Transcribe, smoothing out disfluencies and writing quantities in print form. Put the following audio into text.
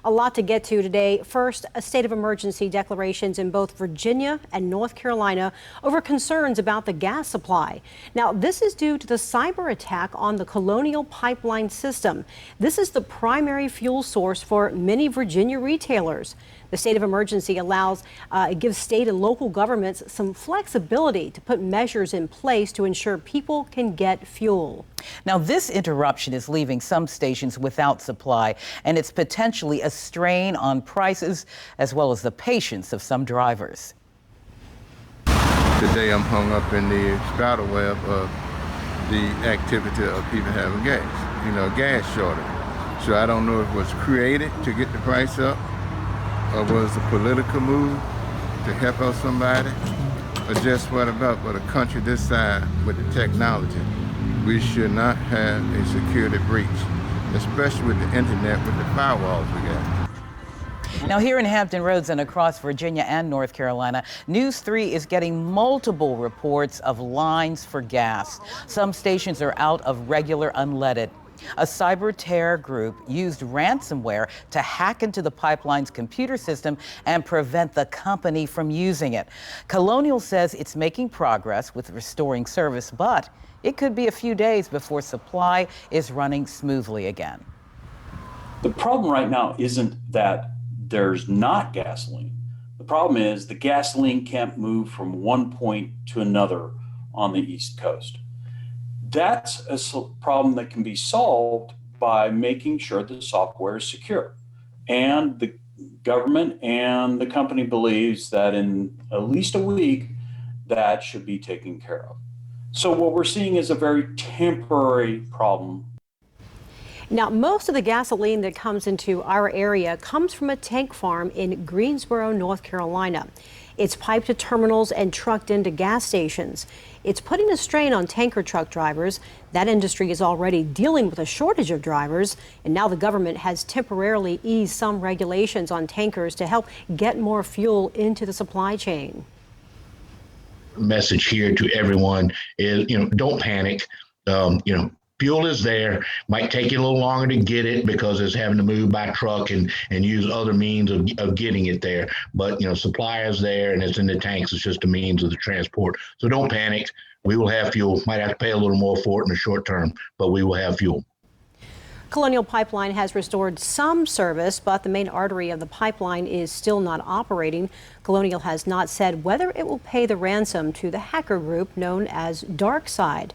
A lot to get to today. First, a state of emergency declarations in both Virginia and North Carolina over concerns about the gas supply. Now, this is due to the cyber attack on the Colonial Pipeline system. This is the primary fuel source for many Virginia retailers. The state of emergency it gives state and local governments some flexibility to put measures in place to ensure people can get fuel. Now, this interruption is leaving some stations without supply, and it's potentially a strain on prices as well as the patience of some drivers. Today I'm hung up in the spider web of the activity of people having gas, gas shortage. So I don't know if it was created to get the price up, or was a political move to help out somebody, or just what about for a country this size with the technology? We should not have a security breach, especially with the internet, with the firewalls we got. Now, here in Hampton Roads and across Virginia and North Carolina, News 3 is getting multiple reports of lines for gas. Some stations are out of regular unleaded. A cyber terror group used ransomware to hack into the pipeline's computer system and prevent the company from using it. Colonial says it's making progress with restoring service, but it could be a few days before supply is running smoothly again. The problem right now isn't that there's not gasoline. The problem is the gasoline can't move from one point to another on the East Coast. That's a problem that can be solved by making sure the software is secure. And the government and the company believes that in at least a week, that should be taken care of. So what we're seeing is a very temporary problem. Now, most of the gasoline that comes into our area comes from a tank farm in Greensboro, North Carolina. It's piped to terminals and trucked into gas stations. It's putting a strain on tanker truck drivers. That industry is already dealing with a shortage of drivers, and now the government has temporarily eased some regulations on tankers to help get more fuel into the supply chain. Message here to everyone is, don't panic. Fuel is there. Might take you a little longer to get it because it's having to move by truck and use other means of getting it there. But, supply is there and it's in the tanks. It's just a means of the transport. So don't panic. We will have fuel. Might have to pay a little more for it in the short term, but we will have fuel. Colonial Pipeline has restored some service, but the main artery of the pipeline is still not operating. Colonial has not said whether it will pay the ransom to the hacker group known as DarkSide.